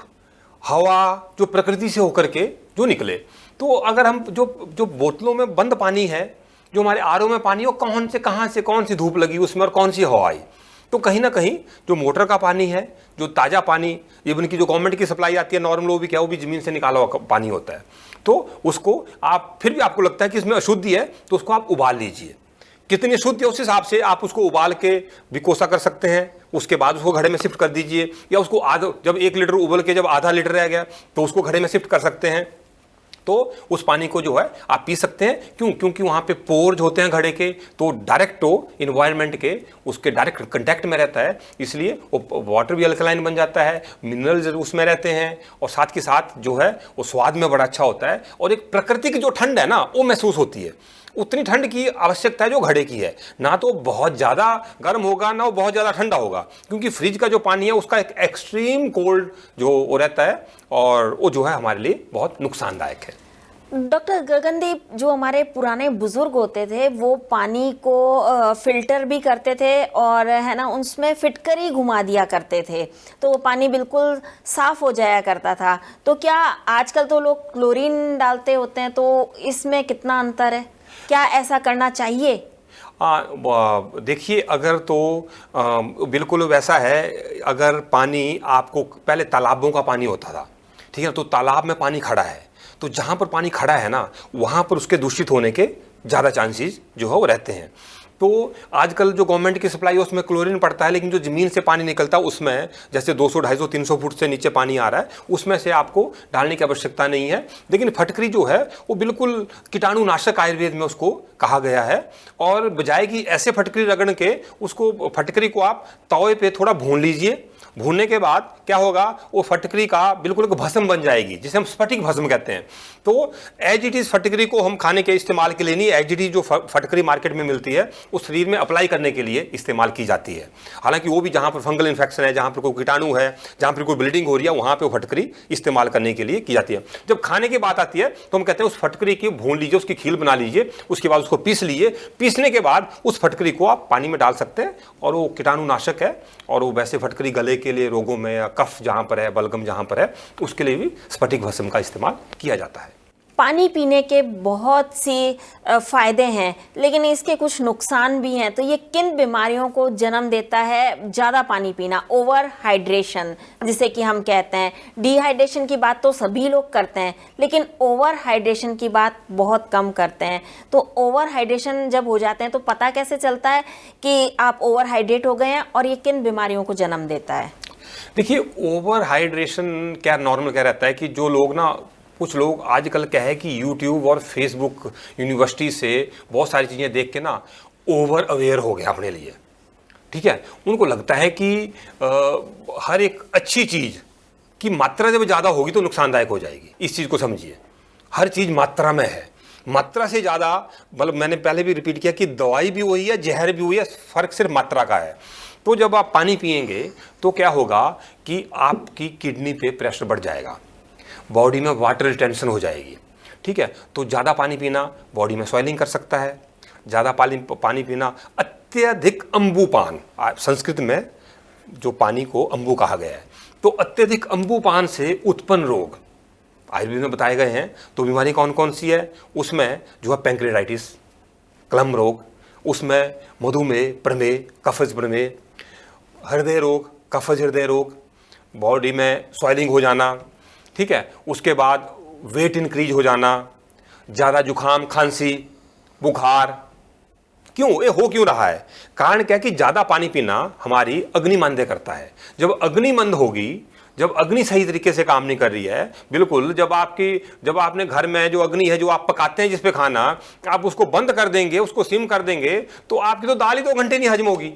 हवा जो प्रकृति से होकर के जो निकले, तो अगर हम जो बोतलों में बंद पानी है, जो हमारे आरओ में पानी, वो कौन से कहाँ से कौन सी धूप लगी उसमें और कौन सी हवा आई, तो कहीं ना कहीं जो मोटर का पानी है, जो ताज़ा पानी, इवन की जो गवर्नमेंट की सप्लाई आती है नॉर्मल, वो भी क्या, वो भी ज़मीन से निकाला हुआ पानी होता है। तो उसको आप फिर भी आपको लगता है कि इसमें अशुद्धि है, तो उसको आप उबाल लीजिए। कितनी शुद्ध है उस हिसाब से आप उसको उबाल के भी कोसा कर सकते हैं। उसके बाद उसको घड़े में शिफ्ट कर दीजिए, या उसको आधा, जब 1 लीटर उबल के जब आधा लीटर रह गया तो उसको घड़े में शिफ्ट कर सकते हैं। तो उस पानी को जो है आप पी सकते हैं। क्यों? क्योंकि वहाँ पे पोर्स होते हैं घड़े के, तो डायरेक्ट वो इन्वायरमेंट के उसके डायरेक्ट कंटेक्ट में रहता है, इसलिए वो वाटर भी अल्कलाइन बन जाता है, मिनरल्स उसमें रहते हैं, और साथ के साथ जो है वो स्वाद में बड़ा अच्छा होता है, और एक प्रकृति की जो ठंड है ना वो महसूस होती है। उतनी ठंड की आवश्यकता है जो घड़े की है, ना तो बहुत ज़्यादा गर्म होगा ना वो बहुत ज़्यादा ठंडा होगा, क्योंकि फ्रिज का जो पानी है उसका एक एक्सट्रीम कोल्ड जो वो रहता है, और वो जो है हमारे लिए बहुत नुकसानदायक है। डॉक्टर गगनदीप, जो हमारे पुराने बुजुर्ग होते थे वो पानी को फिल्टर भी करते थे, और है ना उसमें फिटकरी घुमा दिया करते थे, तो वो पानी बिल्कुल साफ़ हो जाया करता था। तो क्या आजकल तो लोग क्लोरीन डालते होते हैं, तो इसमें कितना अंतर है? क्या ऐसा करना चाहिए? देखिए, अगर तो बिल्कुल वैसा है, अगर पानी आपको पहले तालाबों का पानी होता था, ठीक है, तो तालाब में पानी खड़ा है, तो जहाँ पर पानी खड़ा है ना वहाँ पर उसके दूषित होने के ज़्यादा चांसेस जो है वो रहते हैं। तो आजकल जो गवर्नमेंट की सप्लाई है उसमें क्लोरीन पड़ता है, लेकिन जो ज़मीन से पानी निकलता है उसमें जैसे 200, 250, 300 फुट से नीचे पानी आ रहा है, उसमें से आपको डालने की आवश्यकता नहीं है। लेकिन फटकरी जो है वो बिल्कुल कीटाणुनाशक आयुर्वेद में उसको कहा गया है, और बजाय कि ऐसे फटकरी रगड़ के उसको फटकरी को आप तवे पे थोड़ा भून लीजिए। भूनने के बाद क्या होगा, वो फटकरी का बिल्कुल एक भस्म बन जाएगी, जिसे हम स्फटिक भस्म कहते हैं। तो एज इट इज फटकरी को हम खाने के इस्तेमाल के लिए नहीं, एज इट इज जो फटकरी मार्केट में मिलती है वो शरीर में अप्लाई करने के लिए इस्तेमाल की जाती है। हालांकि वो भी जहाँ पर फंगल इन्फेक्शन है, जहाँ पर कोई कीटाणु है, जहाँ पर कोई ब्लीडिंग हो रही है, वहाँ पर वो फटकरी इस्तेमाल करने के लिए की जाती है। जब खाने की बात आती है तो हम कहते हैं उस फटकरी की भून लीजिए, उसकी खील बना लीजिए, उसके बाद उसको पीस लीजिए। पीसने के बाद उस फटकरी को आप पानी में डाल सकते हैं, और वो कीटाणुनाशक है, और वो वैसे फटकरी गले के लिए रोगों में, या कफ जहां पर है, बलगम जहां पर है, उसके लिए भी स्फटिक भस्म का इस्तेमाल किया जाता है। पानी पीने के बहुत सी फायदे हैं, लेकिन इसके कुछ नुकसान भी हैं। तो ये किन बीमारियों को जन्म देता है ज़्यादा पानी पीना? ओवर हाइड्रेशन जिसे कि हम कहते हैं। डिहाइड्रेशन की बात तो सभी लोग करते हैं, लेकिन ओवर हाइड्रेशन की बात बहुत कम करते हैं। तो ओवर हाइड्रेशन जब हो जाते हैं तो पता कैसे चलता है कि आप ओवर हाइड्रेट हो गए हैं, और ये किन बीमारियों को जन्म देता है? देखिए, ओवर हाइड्रेशन क्या नॉर्मल क्या रहता है कि जो लोग ना, कुछ लोग आजकल क्या है कि यूट्यूब और फेसबुक यूनिवर्सिटी से बहुत सारी चीज़ें देख के ना ओवर अवेयर हो गया अपने लिए, ठीक है। उनको लगता है कि हर एक अच्छी चीज़ की मात्रा जब ज़्यादा होगी तो नुकसानदायक हो जाएगी। इस चीज़ को समझिए, हर चीज़ मात्रा में है, मात्रा से ज़्यादा, मतलब मैंने पहले भी रिपीट किया कि दवाई भी वही है, जहर भी वही है, फ़र्क सिर्फ मात्रा का है। तो जब आप पानी पिएंगे तो क्या होगा कि आपकी किडनी पे प्रेशर बढ़ जाएगा, बॉडी में वाटर रिटेंशन हो जाएगी, ठीक है। तो ज़्यादा पानी पीना बॉडी में स्वेलिंग कर सकता है। ज़्यादा पानी पीना, अत्यधिक अम्बुपान, संस्कृत में जो पानी को अम्बु कहा गया है, तो अत्यधिक अम्बुपान से उत्पन्न रोग आयुर्वेद में बताए गए हैं। तो बीमारी कौन कौन सी है उसमें? जो है पैंक्रेटाइटिस, क्लम रोग, उसमें मधुमेह, प्रमेह, कफज प्रमेह, हृदय रोग, कफज हृदय रोग, बॉडी में स्वेलिंग हो जाना, ठीक है। उसके बाद वेट इंक्रीज हो जाना, ज़्यादा जुखाम, खांसी, बुखार। क्यों ये हो क्यों रहा है? कारण क्या है कि ज़्यादा पानी पीना हमारी अग्नि मंद करता है। जब अग्नि मंद होगी, जब अग्नि सही तरीके से काम नहीं कर रही है, बिल्कुल जब आपने घर में जो अग्नि है, जो आप पकाते हैं जिस पे खाना, आप उसको बंद कर देंगे, उसको सिम कर देंगे, तो आपकी तो दाल ही 2 घंटे नहीं हजम होगी,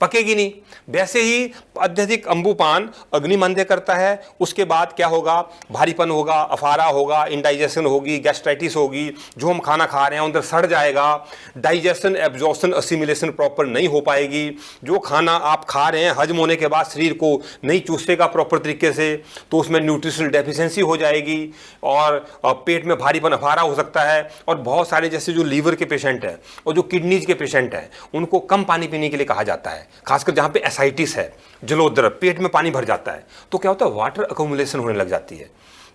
पकेगी नहीं। वैसे ही अत्यधिक अम्बुपान अग्निमंद्य करता है। उसके बाद क्या होगा? भारीपन होगा, अफारा होगा, इंडाइजेशन होगी, गैस्ट्राइटिस होगी, जो हम खाना खा रहे हैं अंदर सड़ जाएगा, डाइजेशन, एब्जॉर्प्शन, असिमिलेशन प्रॉपर नहीं हो पाएगी। जो खाना आप खा रहे हैं हजम होने के बाद शरीर को नहीं चूसेगा प्रॉपर तरीके से, तो उसमें न्यूट्रिशनल डेफिशिएंसी हो जाएगी, और पेट में भारीपन, अफारा हो सकता है। और बहुत सारे जैसे जो लीवर के पेशेंट हैं और जो किडनीज के पेशेंट हैं, उनको कम पानी पीने के लिए कहा जाता है, खासकर जहाँ पे एसाइटिस है, जलोदर, पेट में पानी भर जाता है, तो क्या होता है? वाटर अकोमुलेशन होने लग जाती है।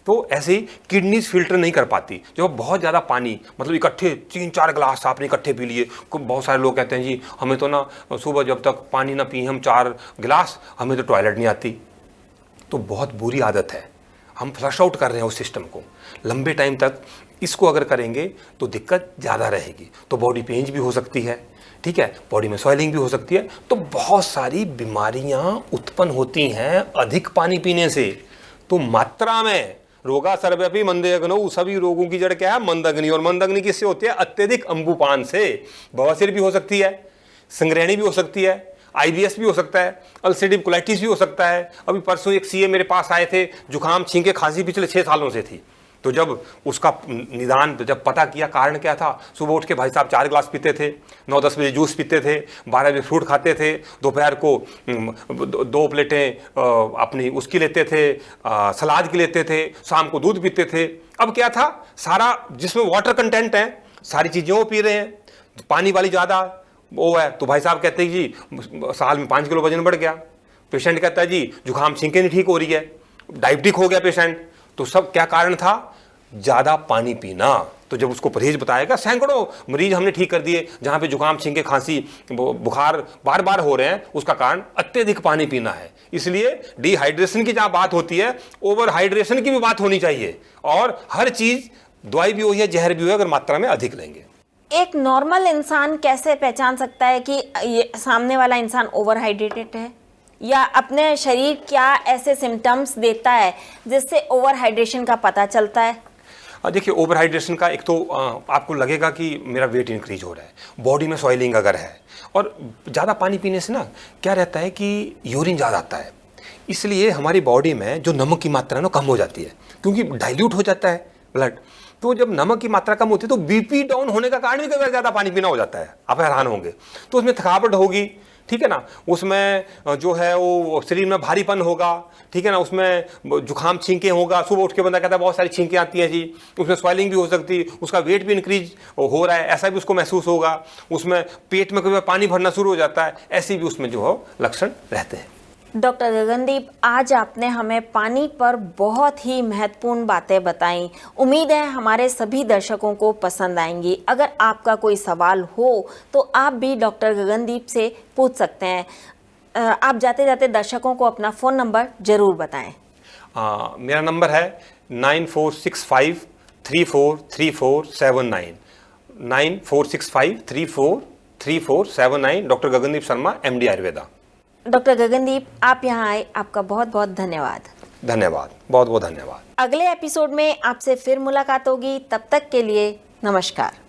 तो ऐसे ही किडनीज फिल्टर नहीं कर पाती। जब बहुत ज़्यादा पानी मतलब इकट्ठे 3-4 गिलास आपने इकट्ठे पी लिए, बहुत सारे लोग कहते हैं जी हमें तो ना सुबह जब तक पानी ना पिए हम 4 गिलास हमें तो टॉयलेट नहीं आती। तो बहुत बुरी आदत है, हम फ्लश आउट कर रहे हैं उस सिस्टम को। लंबे टाइम तक इसको अगर करेंगे तो दिक्कत ज़्यादा रहेगी, तो बॉडी पेंज भी हो सकती है, ठीक है, बॉडी में सॉइलिंग भी हो सकती है, तो बहुत सारी बीमारियां उत्पन्न होती हैं अधिक पानी पीने से। तो मात्रा में रोगा सर्वव्यापी मंदग्नौ, सभी रोगों की जड़ क्या है? मंदग्नि। और मंदग्नि किससे होती है? अत्यधिक अम्बुपान से। बवासीर भी हो सकती है, संग्रहणी भी हो सकती है, IBS भी हो सकता है, अल्सरेटिव कोलाइटिस भी हो सकता है। अभी परसों एक CA मेरे पास आए थे, जुकाम छींके खांसी पिछले 6 सालों से थी। तो जब उसका निदान जब पता किया कारण क्या था, सुबह उठ के भाई साहब 4 गिलास पीते थे, 9-10 बजे जूस पीते थे, 12 बजे फ्रूट खाते थे, दोपहर को 2 प्लेटें अपनी उसकी लेते थे, सलाद की लेते थे, शाम को दूध पीते थे। अब क्या था, सारा जिसमें वाटर कंटेंट है सारी चीज़ें वो पी रहे हैं, पानी वाली ज़्यादा वो है। तो भाई साहब कहते हैं जी साल में 5 किलो वजन बढ़ गया। पेशेंट कहता है जी जुकाम छींके नहीं ठीक हो रही है, डायबिटिक हो गया पेशेंट। तो सब क्या कारण था? ज़्यादा पानी पीना। तो जब उसको परहेज बताएगा, सैकड़ों मरीज हमने ठीक कर दिए जहाँ पे जुकाम छींके खांसी बुखार बार बार हो रहे हैं, उसका कारण अत्यधिक पानी पीना है। इसलिए डिहाइड्रेशन की जहाँ बात होती है, ओवर हाइड्रेशन की भी बात होनी चाहिए। और हर चीज़ दवाई भी हुई है, जहर भी हुई है, अगर मात्रा में अधिक लेंगे। एक नॉर्मल इंसान कैसे पहचान सकता है कि ये सामने वाला इंसान ओवरहाइड्रेटेड है, या अपने शरीर क्या ऐसे सिम्टम्स देता है जिससे ओवरहाइड्रेशन का पता चलता है? देखिए, ओवरहाइड्रेशन का एक तो आपको लगेगा कि मेरा वेट इंक्रीज हो रहा है, बॉडी में सॉइलिंग अगर है, और ज़्यादा पानी पीने से ना क्या रहता है कि यूरिन ज़्यादा आता है, इसलिए हमारी बॉडी में जो नमक की मात्रा ना कम हो जाती है, क्योंकि डाइल्यूट हो जाता है ब्लड। तो जब नमक की मात्रा कम होती है तो BP डाउन होने का कारण भी कई बार ज़्यादा पानी पीना हो जाता है, आप हैरान होंगे। तो उसमें थकावट होगी, ठीक है ना, उसमें जो है वो शरीर में भारीपन होगा, ठीक है ना, उसमें जुकाम छींके होगा, सुबह उठ के बंदा कहता है बहुत सारी छींकें आती हैं जी, उसमें स्वेलिंग भी हो सकती है, उसका वेट भी इंक्रीज हो रहा है ऐसा भी उसको महसूस होगा, उसमें पेट में कभी पानी भरना शुरू हो जाता है, ऐसे भी उसमें जो है लक्षण रहते हैं। डॉक्टर गगनदीप, आज आपने हमें पानी पर बहुत ही महत्वपूर्ण बातें बताई। उम्मीद है हमारे सभी दर्शकों को पसंद आएंगी। अगर आपका कोई सवाल हो तो आप भी डॉक्टर गगनदीप से पूछ सकते हैं। आप जाते जाते दर्शकों को अपना फ़ोन नंबर ज़रूर बताएं। मेरा नंबर है 9465343479, 9465343479। Doctor Gagandeep Sharma, MD Ayurveda. Doctor Gagandeep, आप यहाँ आए, आपका बहुत बहुत धन्यवाद। धन्यवाद, बहुत बहुत धन्यवाद। अगले एपिसोड में आपसे फिर मुलाकात होगी, तब तक के लिए नमस्कार।